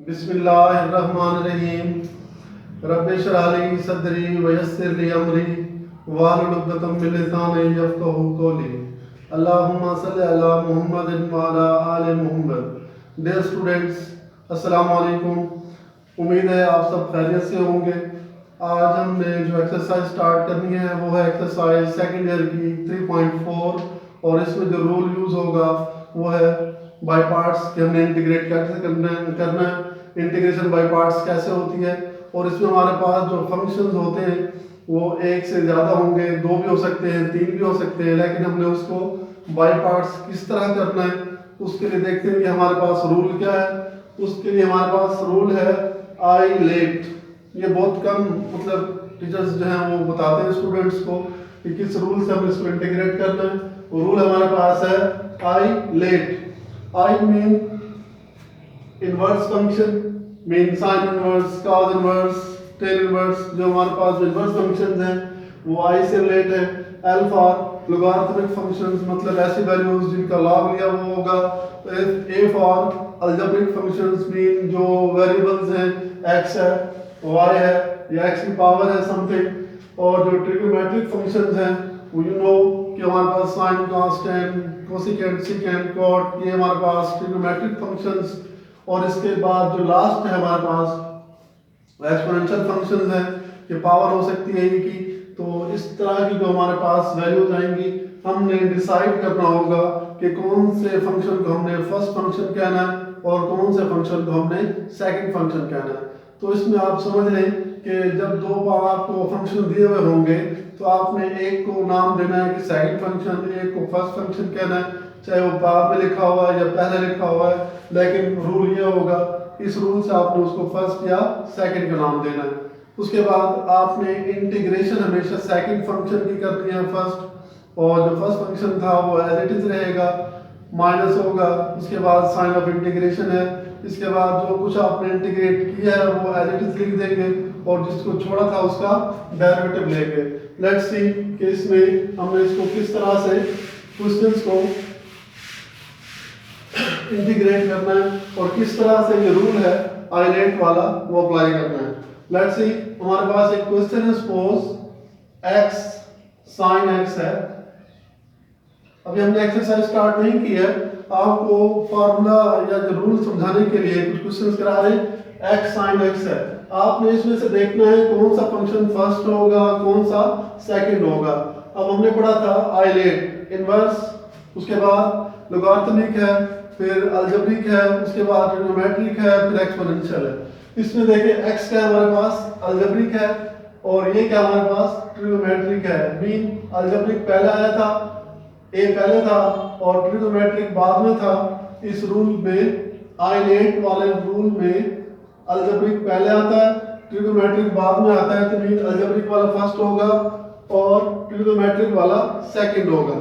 बिस्मिल्लाहिर्रहमानिर्रहीम। रब्बि इश्रह ली सदरी वयस्सिर ली अमरी वाहलुल उक़दतम मिन लिसानी यफ़क़हू क़ौली। अल्लाहुम्मा सल्लि अला मुहम्मदिन व अला आलि मुहम्मद। डियर स्टूडेंट्स, अस्सलामु अलैकुम। उम्मीद है आप सब खैरियत से होंगे। आज हमने जो एक्सरसाइज स्टार्ट करनी है वो है एक्सरसाइज सेकंड ईयर की 3.4 और इसमें जो रूल यूज़ होगा वो है बाय पार्ट्स कि हमने इंटीग्रेट कैसे करना है, इंटीग्रेशन बाय पार्ट्स कैसे होती है। और इसमें हमारे पास जो फंक्शंस होते हैं वो एक से ज़्यादा होंगे, दो भी हो सकते हैं, तीन भी हो सकते हैं, लेकिन हमने उसको बाय पार्ट्स किस तरह करना है उसके लिए देखते हैं कि हमारे पास रूल क्या है। उसके लिए हमारे पास रूल है आई लेट। ये बहुत कम टीचर्स जो हैं वो बताते हैं स्टूडेंट्स को कि किस रूल से हम इसको इंटीग्रेट करना है। वो रूल हमारे पास है I let. I mean inverse function, mean sine inverse, cos inverse, tan inverse. जो हमारे पास जो इनवर्स फंक्शंस हैं वो आई से रिलेट है। एल फॉर लॉगरिथमिक फंक्शंस, मतलब ऐसी वैल्यूज जिनका लॉग लिया वो होगा। A for algebraic functions, mean जो वेरिएबल्स हैं, एक्स है, वाई है या एक्स की पावर है समथिंग। और जो ट्रिग्नोमेट्रिक फंक्शंस हैं वो यू नो कि हमारे पास sine, cos, tan, cosecant, secant, cot, ये हमारे पास ट्रिग्नोमेट्रिक फंक्शंस। और इसके बाद जो लास्ट है हमारे पास एक्सपोनेंशियल फंक्शंस हैं कि पावर हो सकती है की। तो इस तरह की जो हमारे पास वैल्यूज आएंगी हमने डिसाइड करना होगा कि कौन से फंक्शन को हमने फर्स्ट फंक्शन कहना है और कौन से फंक्शन को हमने सेकंड फंक्शन कहना है। तो इसमें आप समझ लें कि जब दो बार आपको फंक्शन दिए हुए होंगे तो आपने एक को नाम देना है कि सेकंड फंक्शन, एक को फर्स्ट फंक्शन कहना है, चाहे वो बाद में लिखा हुआ है या पहले लिखा हुआ है, लेकिन रूल ये होगा इस रूल से आपने उसको फर्स्ट या सेकंड का नाम देना है। उसके बाद आपने इंटीग्रेशन हमेशा सेकंड फंक्शन की करनी है फर्स्ट, और जो फर्स्ट फंक्शन था वो एज इट इज रहेगा, माइनस होगा। उसके बाद साइन ऑफ इंटीग्रेशन है। इसके बाद जो कुछ आपने इंटीग्रेट किया है वो एज इट इज लिख देंगे और जिसको छोड़ा था उसका डेरिवेटिव लेंगे। लेट्स सी कि इसमें हमने इसको किस तरह से क्वेश्चंस को इंटीग्रेट करना है और किस तरह से ये रूल है आइलेट वाला वो अप्लाई करना है। लेट्स सी, हमारे पास एक क्वेश्चन है, सपोज x sin x है। अभी हमने एक्सरसाइज स्टार्ट नहीं की है, आपको फार्मूला या जो रूल समझाने के लिए कुछ क्वेश्चंस करा रहे हैं। x sin x है, आपने इसमें से देखना है कौन सा फंक्शन फर्स्ट होगा कौन सा सेकंड होगा। अब हमने पढ़ा था आइलेट, इनवर्स, उसके बाद लॉगरिथमिक है, फिर अलजेब्रिक है, उसके बाद ट्रिग्नोमेट्रिक है, फिर एक्सपोनेंशियल है। इसमें देखिए x क्या हमारे पास अलजेब्रिक है और ये क्या हमारे पास ट्रिग्नोमेट्रिक है। मीन अलजेब्रिक पहले आया था, ए पहले था और ट्रिग्नोमेट्रिक बाद में था। इस रूल में, आइलेट वाले रूल में अलजेब्रिक पहले आता है, ट्रिग्नोमेट्रिक बाद में आता है। तो मीन अलजेब्रिक वाला फर्स्ट होगा और ट्रिग्नोमेट्रिक वाला सेकंड होगा।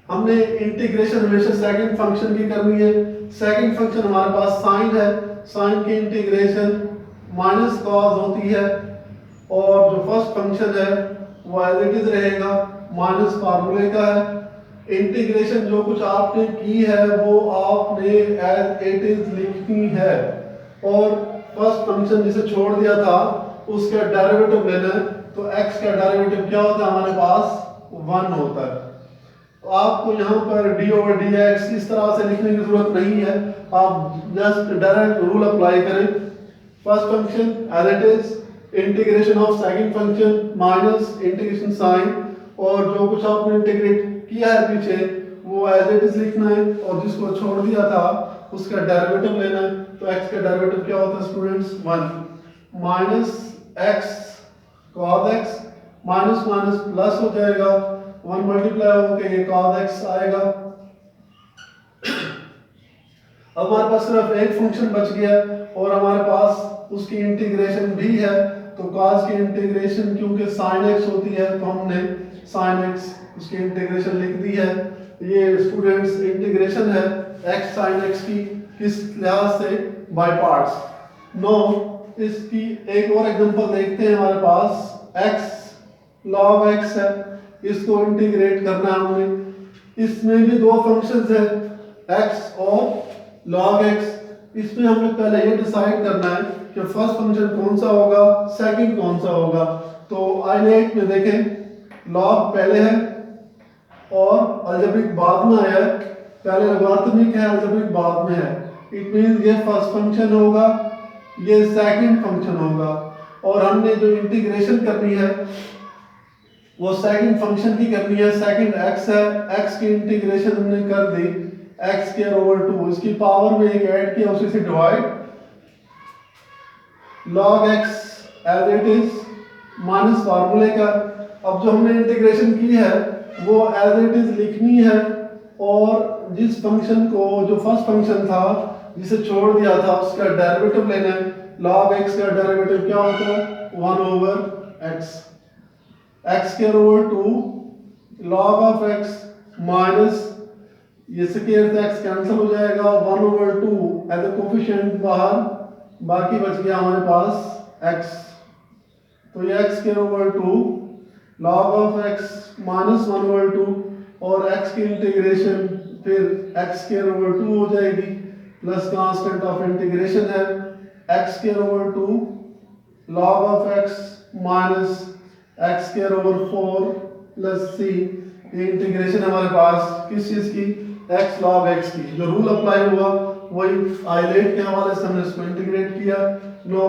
हमने इंटीग्रेशन हमेशा सेकंड फंक्शन की करनी है। सेकंड फंक्शन हमारे पास साइन है, साइन की इंटीग्रेशन माइनस कॉस होती है और जो फर्स्ट फंक्शन है वो एज इट इज रहेगा, माइनस फार्मूले का है। इंटीग्रेशन जो कुछ आपने की है वो आपने एज इट इज लिखनी है और फर्स्ट फंक्शन जिसे छोड़ दिया था उसका डेरिवेटिव लेना है। तो x का डेरिवेटिव क्या होता है हमारे पास 1 होता है। तो आपको यहाँ पर d ओवर dx इस तरह से लिखने की जरूरत नहीं है, आप जस्ट डायरेक्ट रूल अप्लाई करें। First function as it is, integration of second function minus integration sign, और जो कुछ आपने इंटीग्रेट किया है पीछे वो एज इट इज लिखना है और जिसको छोड़ दिया था उसका डेरिवेटिव लेना है। तो x का डेरिवेटिव क्या होता है students 1 minus x cos x, minus minus plus हो जाएगा, 1 मल्टीप्लाई होकर ये cos x आएगा। अब हमारे पास सिर्फ एक फंक्शन बच गया और हमारे पास उसकी इंटीग्रेशन भी है। तो cos की इंटीग्रेशन क्योंकि sin x होती है तो हमने sin x उसकी इंटीग्रेशन लिख दी है। ये स्टूडेंट्स इंटीग्रेशन है x sin x की, किस लिहाज से, बाय पार्ट्स। नो, इसकी एक और एग्जांपल देखते हैं। हमारे पास x log x है, इसको इंटीग्रेट करना है हमने। इसमें भी दो फंक्शंस हैं x और log x, इसमें हमें पहले ये डिसाइड करना है कि फर्स्ट फंक्शन कौन सा होगा, सेकंड कौन सा होगा। तो आइलेट में देखें log पहले है और अलजेब्रिक बाद में आया है, पहले लॉगरिथमिक है अलजेब्रिक बाद में है। इट मींस ये फर्स्ट फंक्शन होगा, ये सेकंड फंक्शन होगा, और हमने जो इंटीग्रेशन करनी है वो सेकंड फंक्शन की करनी है। सेकंड x है, x की इंटीग्रेशन हमने कर दी x स्क्वायर ओवर 2, इसकी पावर में एक ऐड किया उसी से divide, log x as it is minus फार्मूले का। अब जो हमने इंटीग्रेशन की है वो एज इट इज लिखनी है, और जिस फंक्शन को, जो फर्स्ट फंक्शन था जिसे छोड़ दिया था, उसका डेरिवेटिव लेना है। log x का डेरिवेटिव क्या होता है, 1 over x, x square over 2 log of x minus ये स्क्वायर से x कैंसिल हो जाएगा, 1 ओवर 2 एज ए कोफिशिएंट बाहर, बाकी बच गया हमारे पास x। तो ये x square over 2 log of x minus 1 over 2, और x की इंटीग्रेशन फिर x स्क्वायर ओवर 2 हो जाएगी, प्लस कांस्टेंट ऑफ इंटीग्रेशन है x square over 2 log of x minus x square over 4 plus c। ये इंटीग्रेशन हमारे पास किस चीज की, x log x की। जो रूल अप्लाई हुआ वही आइलेट के हवाले से हमने इसको इंटीग्रेट किया। No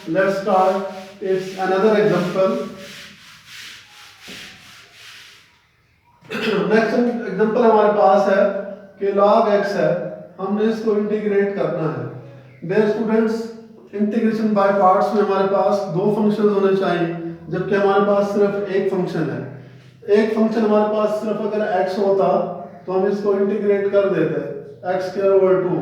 let's start it's another example. Next example हमारे पास है कि log x है, हमने इसको इंटीग्रेट करना है। Dear students, integration by parts में हमारे पास दो फंक्शंस होने चाहिए, जबकि हमारे पास सिर्फ एक फंक्शन है। एक फंक्शन हमारे पास सिर्फ अगर x होता तो हम इसको इंटीग्रेट कर देते x स्क्वायर ओवर 2,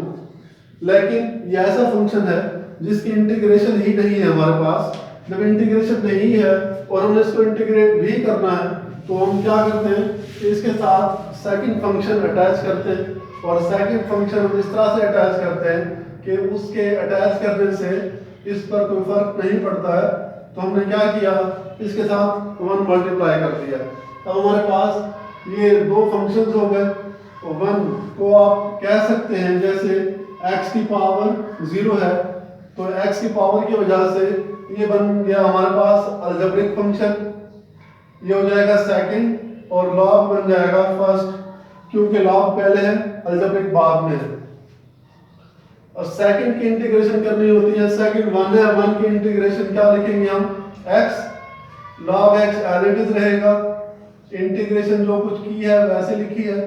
लेकिन ये ऐसा फंक्शन है जिसकी इंटीग्रेशन ही नहीं है हमारे पास। जब इंटीग्रेशन नहीं है और हमें इसको इंटीग्रेट भी करना है तो हम क्या करते हैं, इसके साथ सेकंड फंक्शन अटैच करते हैं, और सेकंड फंक्शन हम इस तरह से अटैच करते हैं कि उसके अटैच करने से इस पर कोई फर्क नहीं पड़ता है। तो हमने क्या किया, इसके साथ 1 मल्टीप्लाई कर दिया। अब हमारे पास ये दो फंक्शंस हो गए। 1 को आप कह सकते हैं जैसे x की पावर 0 है, तो x की पावर की वजह से ये बन गया हमारे पास अलजेब्रिक फंक्शन, ये हो जाएगा सेकंड, और log बन जाएगा फर्स्ट, क्योंकि log पहले है अलजेब्रिक बाद में है। और सेकंड की इंटीग्रेशन करनी होती है, सेकंड 1 है, 1 की इंटीग्रेशन क्या लिखेंगे हम, x log x as it is रहेगा। इंटीग्रेशन जो कुछ की है वैसे लिखी है,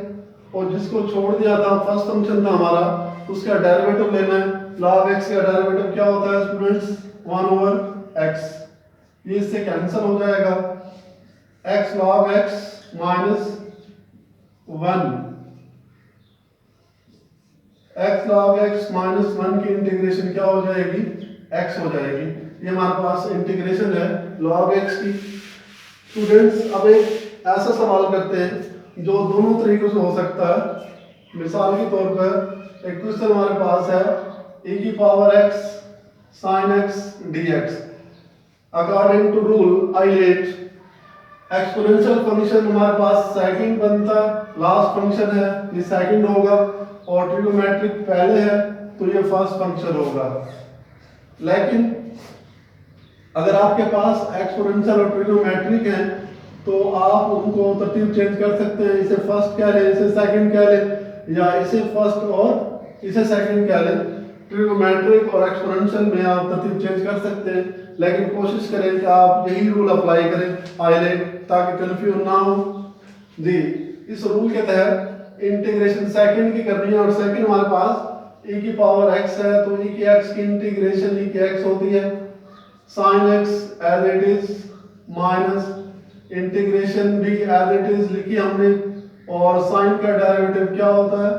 और जिसको छोड़ दिया था फर्स्ट फंक्शन था हमारा, उसका डेरिवेटिव लेना है। log x का डेरिवेटिव क्या होता है स्टूडेंट्स, 1 ओवर x, ये इससे कैंसिल हो जाएगा। x log x minus 1, x log x minus 1 की इंटीग्रेशन क्या हो जाएगी, x हो जाएगी। ये हमारे पास इंटीग्रेशन है log x की। स्टूडेंट्स, अब एक ऐसा सवाल करते हैं जो दोनों तरीकों से हो सकता है। मिसाल के तौर पर एक क्वेश्चन हमारे पास है e की power x sin x dx। According to rule ILATE, exponential function हमारे पास सेकंड बनता है, लास्ट फंक्शन है ये सेकंड होगा, और ट्रिग्नोमेट्रिक पहले है तो ये फर्स्ट फंक्शन होगा। लेकिन अगर आपके पास एक्सपोनेंशियल और ट्रिग्नोमेट्रिक है तो आप उनको तरतीब चेंज कर सकते हैं, इसे फर्स्ट कह लें, इसे सेकंड कह लें, या इसे फर्स्ट और इसे सेकंड कह लें। ट्रिग्नोमेट्रिक और एक्सपोनेंशियल में आप तरतीब चेंज कर सकते हैं, लेकिन कोशिश करें कि आप यही रूल अप्लाई करें आइलेट, ताकि कंफ्यूज ना हो जी। इस रूल के तहत इंटीग्रेशन सेकंड की करनी है, और सेकंड हमारे पास e की पावर x है, तो e की x की इंटीग्रेशन e की x होती है sin x as it is, minus integration भी एज इट इज लिखी हमने, और sin का डेरिवेटिव क्या होता है,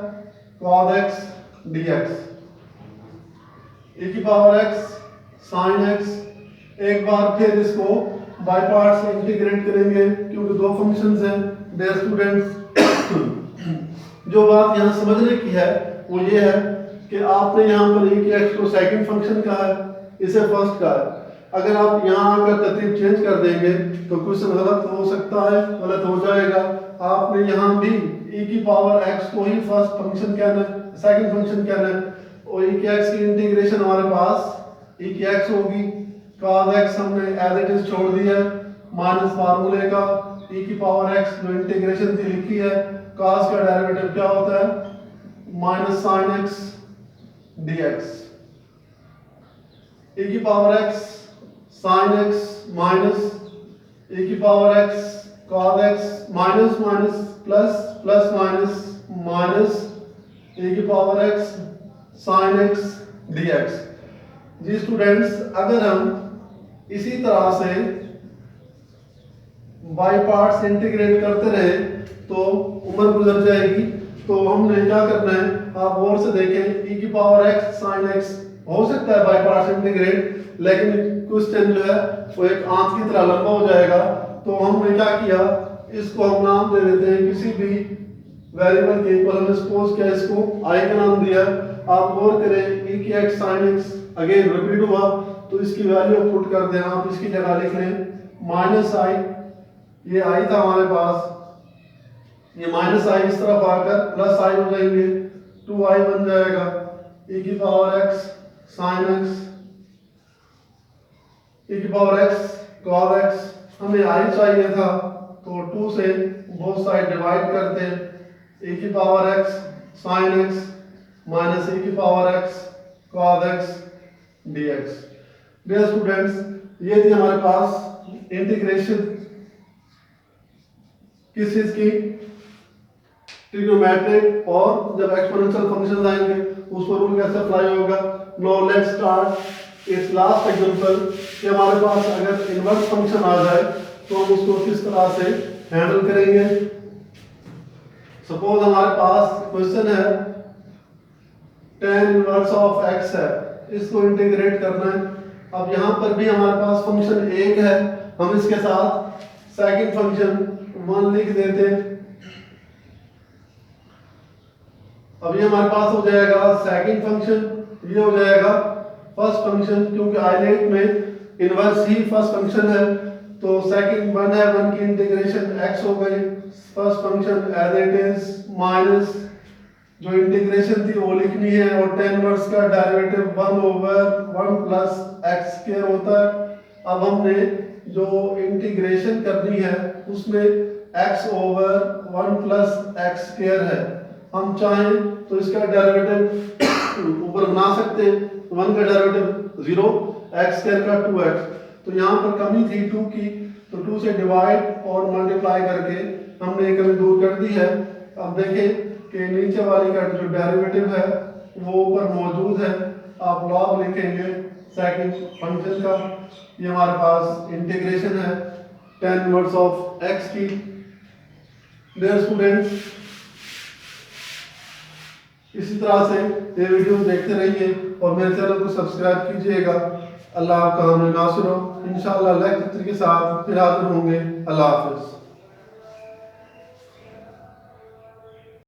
cos x dx, e की पावर x sin x। एक बार फिर इसको बाय पार्ट्स इंटीग्रेट करेंगे क्योंकि दो फंक्शंस हैं। डियर स्टूडेंट्स, जो बात यहाँ समझने की है वो ये है कि आपने यहाँ पर e की x को सेकंड फंक्शन कहा है, इसे फर्स्ट कहा है। अगर आप यहाँ आकर तरतीब चेंज कर देंगे तो क्वेश्चन गलत हो सकता है, गलत हो जाएगा। आपने यहाँ भी e की पावर x को ही फर्स्ट फंक्शन कहना है, सेकंड फंक्शन कहना है, और e की x की इंटीग्रेशन हमारे पास e की x होगी, cos x हमने एज इट इज छोड़ दिया है, माइनस फार्मूले का e की पावर x जो इंटीग्रेशन थी लिखी है, cos का डेरिवेटिव क्या होता है minus sin x dx, e की power x sin x minus e की power x cos x minus minus plus plus minus minus e की power x sin x dx। जी स्टूडेंट्स, अगर हम इसी तरह से बाई पार्ट्स इंटीग्रेट करते रहे तो उम्र गुजर जाएगी। तो हमने क्या करना है, आप गौर से देखें, e की पावर x sin x हो सकता है बाई पार्ट्स इंटीग्रेट, लेकिन क्वेश्चन जो है वो एक आंख की तरह लंबा हो जाएगा। तो हमने क्या किया, इसको हम नाम दे देते हैं किसी भी वेरिएबल के इक्वल, हमने सपोज किया इसको i का नाम दिया। आप गौर करें, e की x sin x again repeat हुआ, तो इसकी वैल्यू पुट कर दें, आप इसकी जगह लिख लें माइनस i, ये i था हमारे पास, ये माइनस i इस तरफ आकर प्लस i हो जाएंगे, 2i बन जाएगा, e की power x sin x, e की पावर x cos x, हमें i चाहिए था तो 2 से बोथ साइड डिवाइड करते हैं, e की power x sin x minus e की power x cos x dx। Dear students, ये थी हमारे पास इंटीग्रेशन किस चीज की, ट्रिग्नोमेट्रिक, और जब एक्सपोनेंशियल फंक्शंस आएंगे उस पर रूल कैसे अप्लाई होगा। Now let's start it's last example कि हमारे पास अगर इनवर्स फंक्शन आ जाए तो हम उसको किस तरह से हैंडल करेंगे। सपोज हमारे पास क्वेश्चन है tan इनवर्स ऑफ x है, इसको इंटीग्रेट करना है। अब यहाँ पर भी हमारे पास फंक्शन एक है, हम इसके साथ सेकंड फंक्शन 1 लिख देते हैं। अब ये हमारे पास हो जाएगा सेकंड फंक्शन, ये हो जाएगा फर्स्ट फंक्शन, क्योंकि आइलेट में इनवर्स ही फर्स्ट फंक्शन है। तो सेकंड 1 है, 1 की इंटीग्रेशन x हो गई, first function as it is minus जो इंटीग्रेशन थी वो लिखनी है, और tan इनवर्स का derivative 1 over 1 plus x square होता है। अब हमने जो इंटीग्रेशन करनी है उसमें x over 1 plus x square है, हम चाहें तो इसका डेरिवेटिव ऊपर बना सकते हैं, 1 का डेरिवेटिव 0, x स्क्वायर का 2x। तो यहाँ पर कमी थी 2 की, तो 2 से डिवाइड और मल्टीप्लाई करके हमने एक कमी दूर कर दी है। अब देखें कि नीचे वाली का जो डेरिवेटिव है वो ऊपर मौजूद है, आप लॉग लिखेंगे सेकंड फंक्शन का, ये हमारे पास इंटीग्रेशन है tan इनवर्स ऑफ x की। डियर स्टूडेंट्स, इसी तरह से ये वीडियो देखते रहिए और मेरे चैनल को सब्सक्राइब कीजिएगा। अल्लाह आपका हमें नासिर हो। इंशाअल्लाह नेक्स्ट लेक्चर के साथ फिर हाजिर होंगे। अल्लाह हाफिज़।